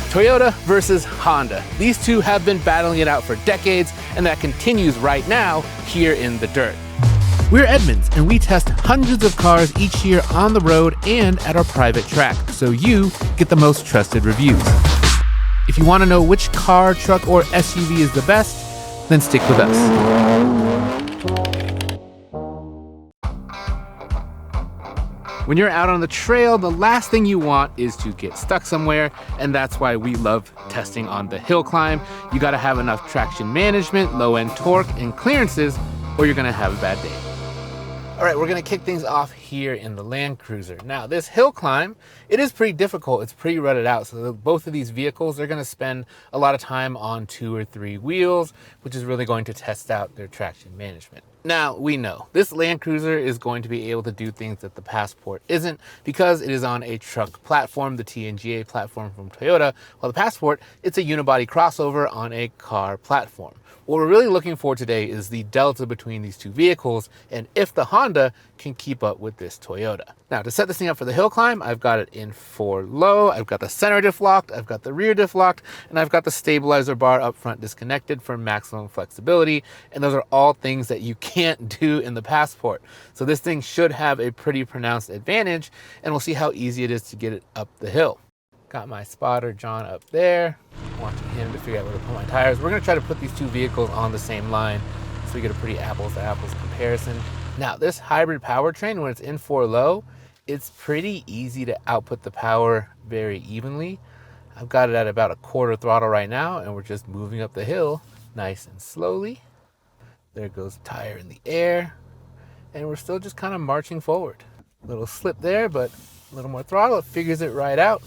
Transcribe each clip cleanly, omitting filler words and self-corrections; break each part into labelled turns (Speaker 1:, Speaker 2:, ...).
Speaker 1: Toyota versus Honda. These two have been battling it out for decades, and that continues right now here in the dirt. We're Edmunds, and we test hundreds of cars each year on the road and at our private track, so you get the most trusted reviews. If you want to know which car, truck, or SUV is the best, then stick with us. When you're out on the trail, the last thing you want is to get stuck somewhere, and that's why we love testing on the hill climb. You gotta have enough traction management, low-end torque, and clearances, or you're gonna have a bad day. All right, we're gonna kick things off here in the Land Cruiser. Now, this hill climb, it is pretty difficult. It's pretty rutted out. So both of these vehicles, they're gonna spend a lot of time on 2 or 3 wheels, which is really going to test out their traction management. Now, we know this Land Cruiser is going to be able to do things that the Passport isn't because it is on a truck platform, the TNGA platform from Toyota, while the Passport, it's a unibody crossover on a car platform. What we're really looking for today is the delta between these two vehicles and if the Honda can keep up with this Toyota. Now, to set this thing up for the hill climb, I've got it in 4 low, I've got the center diff locked, I've got the rear diff locked, and I've got the stabilizer bar up front disconnected for maximum flexibility. And those are all things that you can't do in the Passport. So this thing should have a pretty pronounced advantage, and we'll see how easy it is to get it up the hill. Got my spotter, John, up there, watching him to figure out where to put my tires. We're gonna try to put these two vehicles on the same line so we get a pretty apples to apples comparison. Now, this hybrid powertrain, when it's in 4 low, it's pretty easy to output the power very evenly. I've got it at about 1/4 throttle right now, and we're just moving up the hill nice and slowly. There goes the tire in the air, and we're still just kind of marching forward. A little slip there, but a little more throttle, it figures it right out.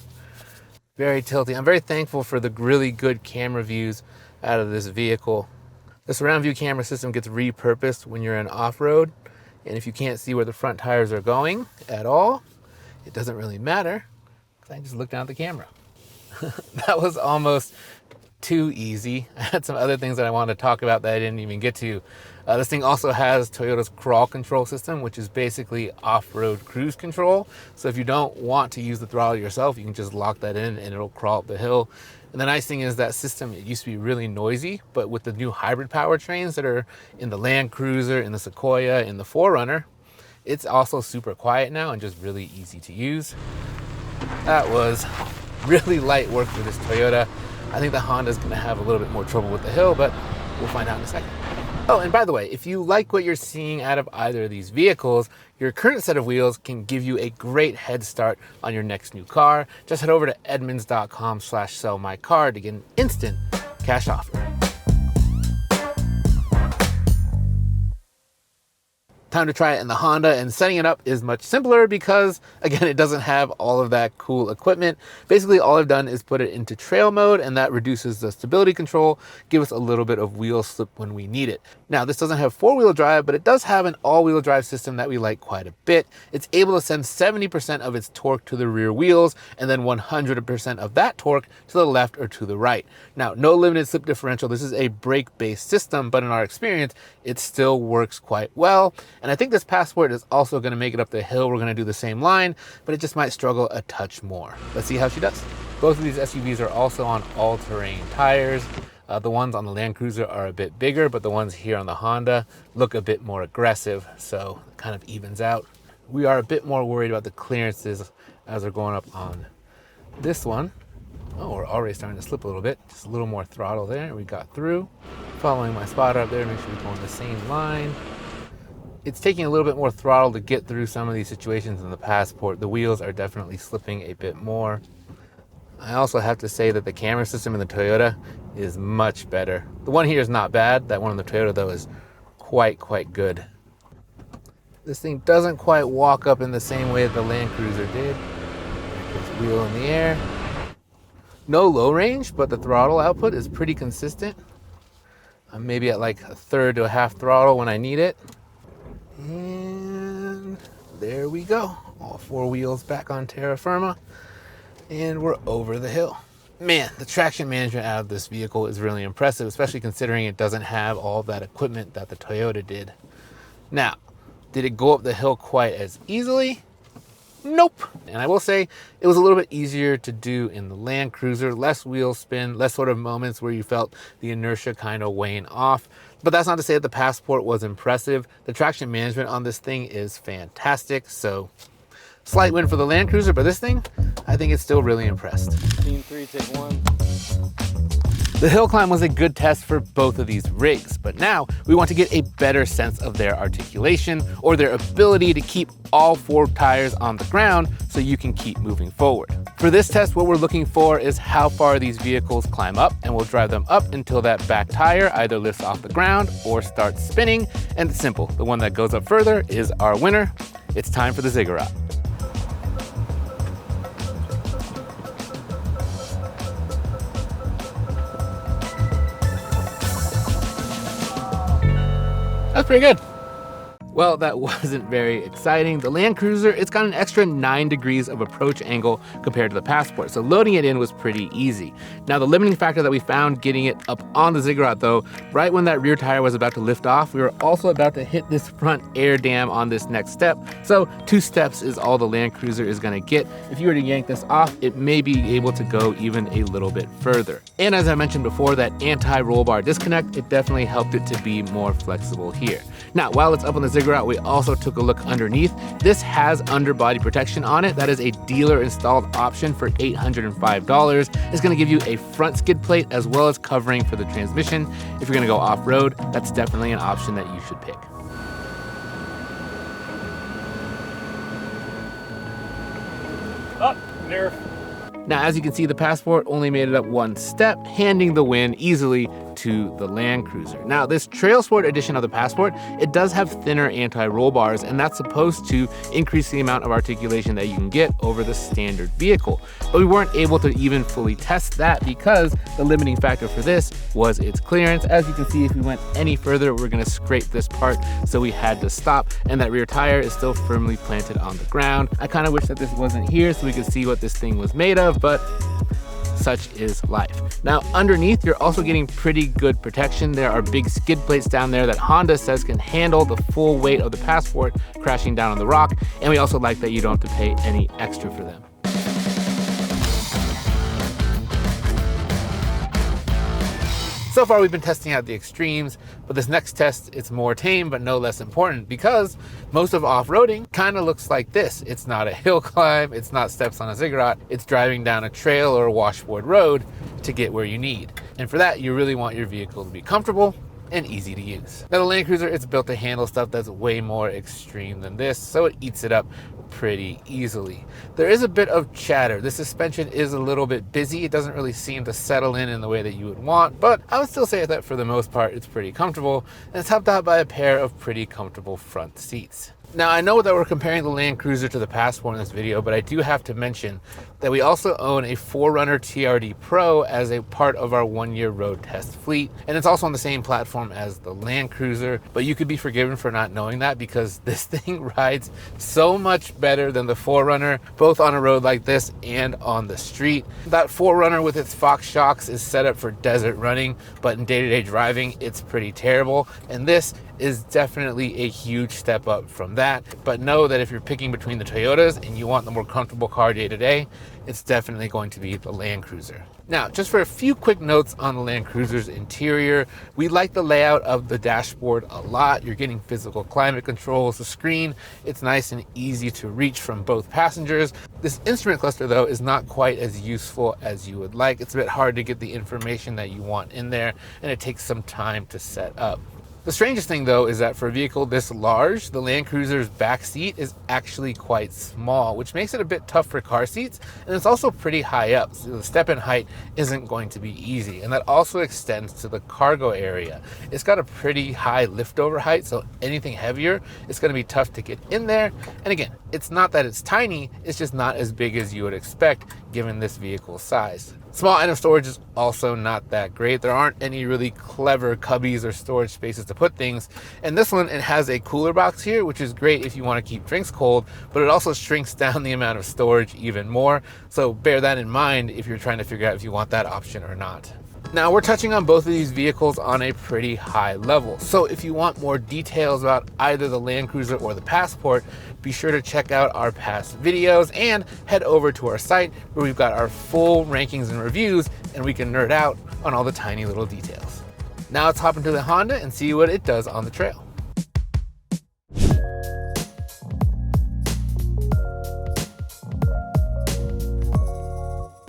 Speaker 1: Very tilty. I'm very thankful for the really good camera views out of this vehicle. The surround view camera system gets repurposed when you're in off-road, and if you can't see where the front tires are going at all, it doesn't really matter because I can just look down at the camera. That was almost too easy. I had some other things that I wanted to talk about that I didn't even get to. This thing also has Toyota's crawl control system, which is basically off-road cruise control. So if you don't want to use the throttle yourself, you can just lock that in and it'll crawl up the hill. And the nice thing is that system, it used to be really noisy, but with the new hybrid powertrains that are in the Land Cruiser, in the Sequoia, in the 4Runner, it's also super quiet now and just really easy to use. That was really light work for this Toyota. I think the Honda's gonna have a little bit more trouble with the hill, but we'll find out in a second. Oh, and by the way, if you like what you're seeing out of either of these vehicles, your current set of wheels can give you a great head start on your next new car. Just head over to edmunds.com/sellmycar to get an instant cash offer. Time to try it in the Honda, and setting it up is much simpler because, again, it doesn't have all of that cool equipment. Basically, all I've done is put it into trail mode, and that reduces the stability control, give us a little bit of wheel slip when we need it. Now, this doesn't have 4-wheel drive, but it does have an all-wheel drive system that we like quite a bit. It's able to send 70% of its torque to the rear wheels, and then 100% of that torque to the left or to the right. Now, no limited slip differential. This is a brake-based system, but in our experience, it still works quite well. And I think this Passport is also going to make it up the hill. We're going to do the same line, but it just might struggle a touch more. Let's see how she does. Both of these SUVs are also on all-terrain tires. The ones on the Land Cruiser are a bit bigger, but the ones here on the Honda look a bit more aggressive, so it kind of evens out. We are a bit more worried about the clearances as they're going up on this one. Oh, we're already starting to slip a little bit. Just a little more throttle there. We got through. Following my spotter up there, make sure we go on the same line. It's taking a little bit more throttle to get through some of these situations in the Passport. The wheels are definitely slipping a bit more. I also have to say that the camera system in the Toyota is much better. The one here is not bad. That one in the Toyota, though, is quite good. This thing doesn't quite walk up in the same way that the Land Cruiser did. There's wheel in the air. No low range, but the throttle output is pretty consistent. I'm maybe at like 1/3 to 1/2 throttle when I need it. And there we go. All 4 wheels back on terra firma. And we're over the hill. Man, the traction management out of this vehicle is really impressive, especially considering it doesn't have all that equipment that the Toyota did. Now, did it go up the hill quite as easily? Nope. And I will say it was a little bit easier to do in the Land Cruiser, less wheel spin, less sort of moments where you felt the inertia kind of weighing off. But that's not to say that the Passport was impressive. The traction management on this thing is fantastic. So slight win for the Land Cruiser, but this thing, I think it's still really impressed.
Speaker 2: Scene 3, take 1.
Speaker 1: The hill climb was a good test for both of these rigs, but now we want to get a better sense of their articulation or their ability to keep all 4 tires on the ground so you can keep moving forward. For this test, what we're looking for is how far these vehicles climb up, and we'll drive them up until that back tire either lifts off the ground or starts spinning. And it's simple, the one that goes up further is our winner. It's time for the Ziggurat. That's pretty good. Well, that wasn't very exciting. The Land Cruiser, it's got an extra 9 degrees of approach angle compared to the Passport, so loading it in was pretty easy. Now, the limiting factor that we found getting it up on the Ziggurat though, right when that rear tire was about to lift off, we were also about to hit this front air dam on this next step. So 2 steps is all the Land Cruiser is gonna get. If you were to yank this off, it may be able to go even a little bit further. And as I mentioned before, that anti-roll bar disconnect, it definitely helped it to be more flexible here. Now, while it's up on the Ziggurat, we also took a look underneath. This has underbody protection on it. That is a dealer installed option for $805. It's gonna give you a front skid plate as well as covering for the transmission. If you're gonna go off-road, that's definitely an option that you should pick.
Speaker 2: Up, nerf.
Speaker 1: Now, as you can see, the Passport only made it up 1 step, handing the win easily to the Land Cruiser. Now, this TrailSport edition of the Passport, it does have thinner anti-roll bars, and that's supposed to increase the amount of articulation that you can get over the standard vehicle. But we weren't able to even fully test that because the limiting factor for this was its clearance. As you can see, if we went any further, we're gonna scrape this part, so we had to stop, and that rear tire is still firmly planted on the ground. I kind of wish that this wasn't here so we could see what this thing was made of, but such is life. Now, underneath, you're also getting pretty good protection. There are big skid plates down there that Honda says can handle the full weight of the Passport crashing down on the rock, and we also like that you don't have to pay any extra for them. So far, we've been testing out the extremes, but this next test, it's more tame, but no less important because most of off-roading kind of looks like this. It's not a hill climb, it's not steps on a Ziggurat, it's driving down a trail or a washboard road to get where you need. And for that, you really want your vehicle to be comfortable and easy to use. Now, the Land Cruiser, it's built to handle stuff that's way more extreme than this, so it eats it up pretty easily. There is a bit of chatter. The suspension is a little bit busy. It doesn't really seem to settle in the way that you would want, but I would still say that for the most part, it's pretty comfortable, and it's helped out by a pair of pretty comfortable front seats. Now, I know that we're comparing the Land Cruiser to the Passport in this video, but I do have to mention that we also own a 4Runner TRD Pro as a part of our 1-year road test fleet. And it's also on the same platform as the Land Cruiser, but you could be forgiven for not knowing that because this thing rides so much better than the 4Runner, both on a road like this and on the street. That 4Runner with its Fox shocks is set up for desert running, but in day-to-day driving, it's pretty terrible. And this is definitely a huge step up from that. But know that if you're picking between the Toyotas and you want the more comfortable car day to day, it's definitely going to be the Land Cruiser. Now, just for a few quick notes on the Land Cruiser's interior, we like the layout of the dashboard a lot. You're getting physical climate controls, the screen, it's nice and easy to reach from both passengers. This instrument cluster though is not quite as useful as you would like. It's a bit hard to get the information that you want in there, and it takes some time to set up. The strangest thing though is that for a vehicle this large, the Land Cruiser's back seat is actually quite small, which makes it a bit tough for car seats, and it's also pretty high up, so the step-in height isn't going to be easy, and that also extends to the cargo area. It's got a pretty high liftover height, so anything heavier, it's going to be tough to get in there. And again, it's not that it's tiny, it's just not as big as you would expect given this vehicle's size. Small item storage is also not that great. There aren't any really clever cubbies or storage spaces to put things. And this one, it has a cooler box here, which is great if you want to keep drinks cold, but it also shrinks down the amount of storage even more. So bear that in mind if you're trying to figure out if you want that option or not. Now we're touching on both of these vehicles on a pretty high level. So if you want more details about either the Land Cruiser or the Passport, be sure to check out our past videos and head over to our site where we've got our full rankings and reviews, and we can nerd out on all the tiny little details. Now let's hop into the Honda and see what it does on the trail.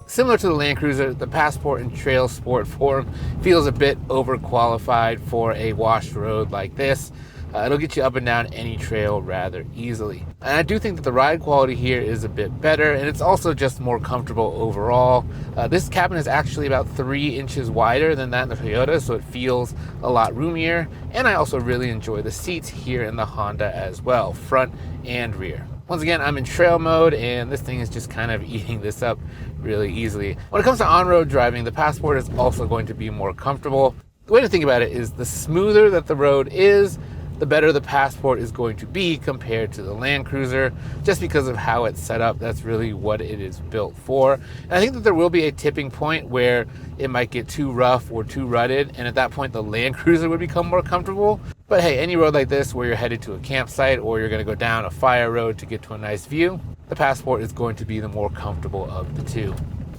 Speaker 1: Similar to the Land Cruiser, the Passport and TrailSport form feels a bit overqualified for a washed road like this. It'll get you up and down any trail rather easily. And I do think that the ride quality here is a bit better, and it's also just more comfortable overall. This cabin is actually about 3 inches wider than that in the Toyota, so it feels a lot roomier. And I also really enjoy the seats here in the Honda as well, front and rear. Once again, I'm in trail mode, and this thing is just kind of eating this up really easily. When it comes to on-road driving, the Passport is also going to be more comfortable. The way to think about it is the smoother that the road is, the better the Passport is going to be compared to the Land Cruiser, just because of how it's set up. That's really what it is built for. And I think that there will be a tipping point where it might get too rough or too rutted, and at that point the Land Cruiser would become more comfortable. But hey, any road like this where you're headed to a campsite or you're going to go down a fire road to get to a nice view, the Passport is going to be the more comfortable of the two.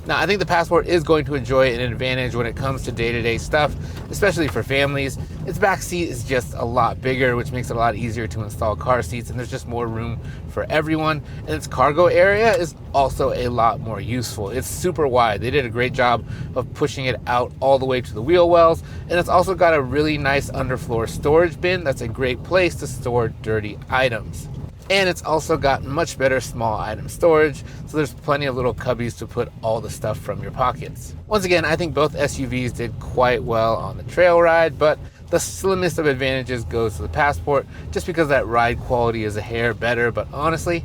Speaker 1: Now, I think the Passport is going to enjoy an advantage when it comes to day-to-day stuff, especially for families. Its back seat is just a lot bigger, which makes it a lot easier to install car seats, and there's just more room for everyone. And its cargo area is also a lot more useful. It's super wide. They did a great job of pushing it out all the way to the wheel wells, and it's also got a really nice underfloor storage bin that's a great place to store dirty items. And it's also got much better small item storage, so there's plenty of little cubbies to put all the stuff from your pockets. Once again, I think both SUVs did quite well on the trail ride, but the slimmest of advantages goes to the Passport, just because that ride quality is a hair better. But honestly,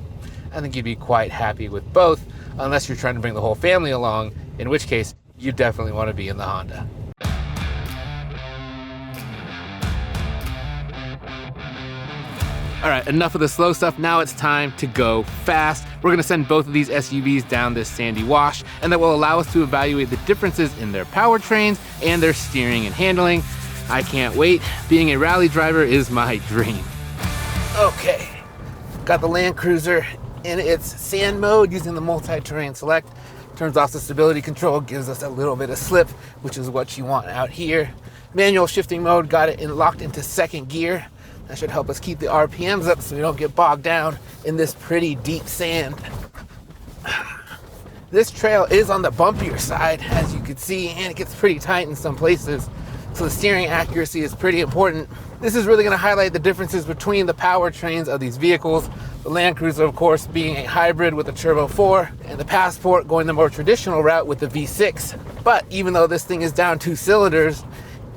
Speaker 1: I think you'd be quite happy with both, unless you're trying to bring the whole family along, in which case you definitely want to be in the Honda. All right, enough of the slow stuff. Now it's time to go fast. We're gonna send both of these SUVs down this sandy wash, and that will allow us to evaluate the differences in their powertrains and their steering and handling. I can't wait. Being a rally driver is my dream. Okay, got the Land Cruiser in its sand mode using the multi-terrain select. Turns off the stability control, gives us a little bit of slip, which is what you want out here. Manual shifting mode, got it locked into second gear. That should help us keep the RPMs up so we don't get bogged down in this pretty deep sand. This trail is on the bumpier side, as you can see, and it gets pretty tight in some places, so the steering accuracy is pretty important. This is really going to highlight the differences between the powertrains of these vehicles. The Land Cruiser, of course, being a hybrid with a Turbo 4, and the Passport going the more traditional route with the V6. But even though this thing is down 2 cylinders,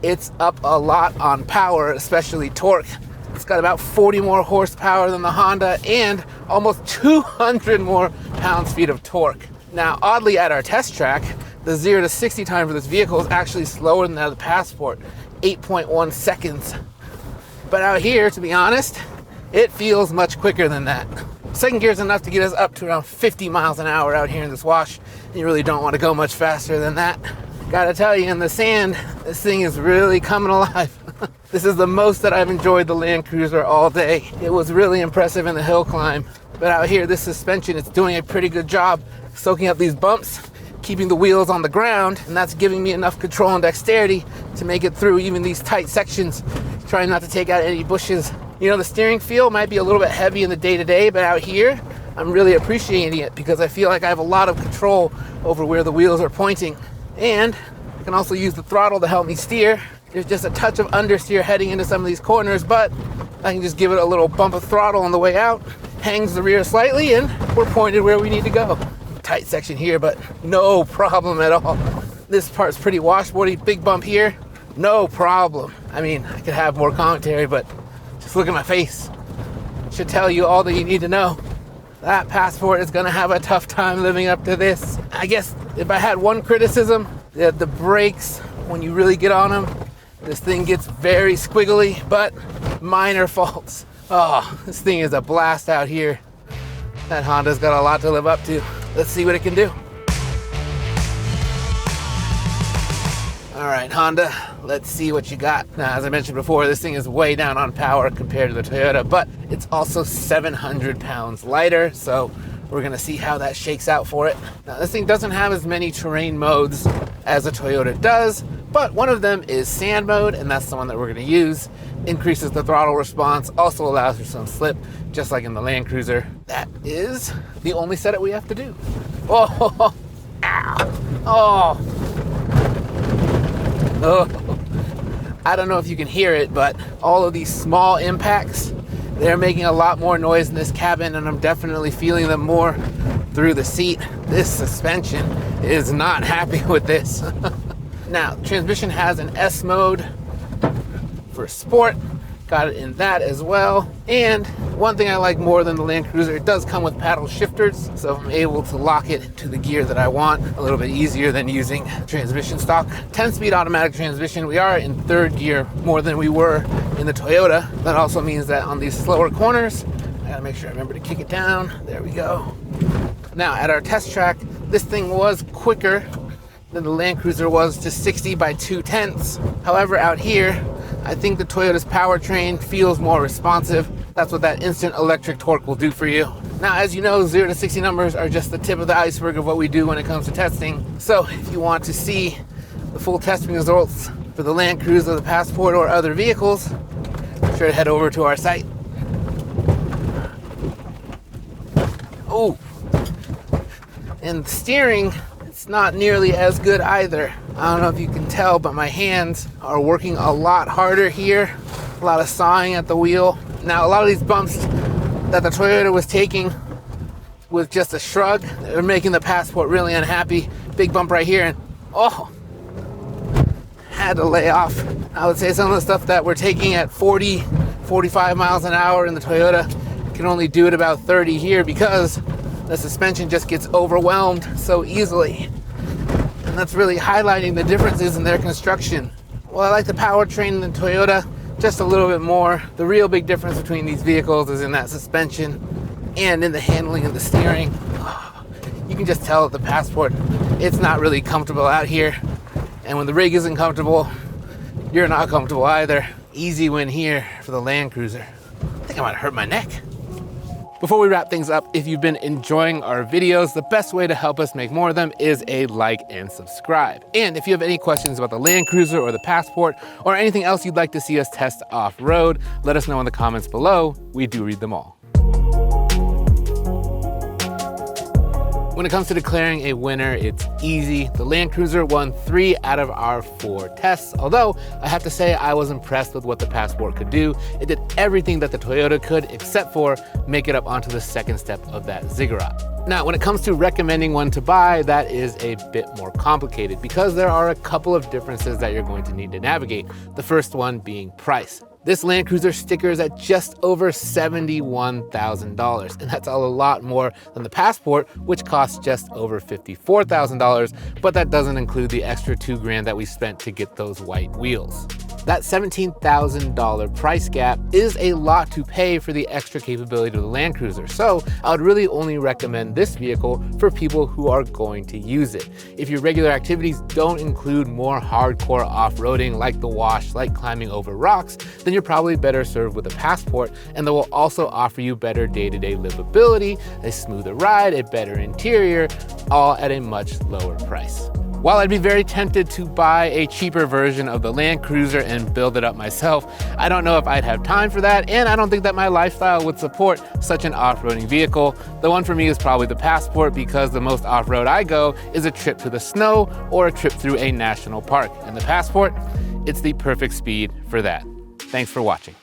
Speaker 1: it's up a lot on power, especially torque. It's got about 40 more horsepower than the Honda and almost 200 more pounds-feet of torque. Now, oddly, at our test track, the 0 to 60 time for this vehicle is actually slower than that of the Passport, 8.1 seconds. But out here, to be honest, it feels much quicker than that. Second gear is enough to get us up to around 50 miles an hour out here in this wash. You really don't want to go much faster than that. Gotta tell you, in the sand, this thing is really coming alive. This is the most that I've enjoyed the Land Cruiser all day. It was really impressive in the hill climb. But out here, this suspension, it's doing a pretty good job soaking up these bumps, keeping the wheels on the ground, and that's giving me enough control and dexterity to make it through even these tight sections, trying not to take out any bushes. You know, the steering feel might be a little bit heavy in the day-to-day, but out here, I'm really appreciating it because I feel like I have a lot of control over where the wheels are pointing. And I can also use the throttle to help me steer. There's just a touch of understeer heading into some of these corners, but I can just give it a little bump of throttle on the way out, hangs the rear slightly, and we're pointed where we need to go. Tight section here, but no problem at all. This part's pretty washboardy, big bump here, no problem. I mean, I could have more commentary, but just look at my face. Should tell you all that you need to know. That Passport is gonna have a tough time living up to this. I guess if I had one criticism, the brakes, when you really get on them, this thing gets very squiggly, but minor faults. Oh, this thing is a blast out here. That Honda's got a lot to live up to. Let's see what it can do. All right, Honda, let's see what you got. Now, as I mentioned before, this thing is way down on power compared to the Toyota, but it's also 700 pounds lighter, so we're gonna see how that shakes out for it. Now, this thing doesn't have as many terrain modes as a Toyota does, but one of them is sand mode, and that's the one that we're gonna use. Increases the throttle response, also allows for some slip, just like in the Land Cruiser. That is the only setup we have to do. Oh, ow, oh. Oh, I don't know if you can hear it, but all of these small impacts, they're making a lot more noise in this cabin, and I'm definitely feeling them more through the seat. This suspension is not happy with this. Now, transmission has an S mode for sport. Got it in that as well. And one thing I like more than the Land Cruiser, it does come with paddle shifters, so I'm able to lock it to the gear that I want a little bit easier than using transmission stock. 10-speed automatic transmission. We are in third gear more than we were in the Toyota. That also means that on these slower corners, I gotta make sure I remember to kick it down. There we go. Now, at our test track, this thing was quicker than the Land Cruiser was to 60 by 2/10. However, out here, I think the Toyota's powertrain feels more responsive. That's what that instant electric torque will do for you. Now, as you know, 0 to 60 numbers are just the tip of the iceberg of what we do when it comes to testing. So if you want to see the full testing results for the Land Cruiser, the Passport, or other vehicles, be sure to head over to our site. Oh, and the steering, it's not nearly as good either. I don't know if you can tell, but my hands are working a lot harder here. A lot of sawing at the wheel. Now, a lot of these bumps that the Toyota was taking with just a shrug, they're making the Passport really unhappy. Big bump right here, and oh, had to lay off. I would say some of the stuff that we're taking at 40, 45 miles an hour in the Toyota can only do it about 30 here because the suspension just gets overwhelmed so easily. And that's really highlighting the differences in their construction. Well, I like the powertrain in the Toyota just a little bit more. The real big difference between these vehicles is in that suspension and in the handling of the steering. You can just tell that the Passport, it's not really comfortable out here. And when the rig isn't comfortable, you're not comfortable either. Easy win here for the Land Cruiser. I think I might hurt my neck. Before we wrap things up, if you've been enjoying our videos, the best way to help us make more of them is a like and subscribe. And if you have any questions about the Land Cruiser or the Passport or anything else you'd like to see us test off-road, let us know in the comments below. We do read them all. When it comes to declaring a winner, it's easy. The Land Cruiser won 3 out of our 4 tests, although I have to say I was impressed with what the Passport could do. It did everything that the Toyota could, except for make it up onto the second step of that Ziggurat. Now, when it comes to recommending one to buy, that is a bit more complicated because there are a couple of differences that you're going to need to navigate. The first one being price. This Land Cruiser stickers at just over $71,000, and that's a lot more than the Passport, which costs just over $54,000, but that doesn't include the extra $2,000 that we spent to get those white wheels. That $17,000 price gap is a lot to pay for the extra capability of the Land Cruiser, so I would really only recommend this vehicle for people who are going to use it. If your regular activities don't include more hardcore off-roading like the wash, like climbing over rocks, then you're probably better served with a Passport, and that will also offer you better day-to-day livability, a smoother ride, a better interior, all at a much lower price. While I'd be very tempted to buy a cheaper version of the Land Cruiser and build it up myself, I don't know if I'd have time for that, and I don't think that my lifestyle would support such an off-roading vehicle. The one for me is probably the Passport because the most off-road I go is a trip to the snow or a trip through a national park. And the Passport, it's the perfect speed for that. Thanks for watching.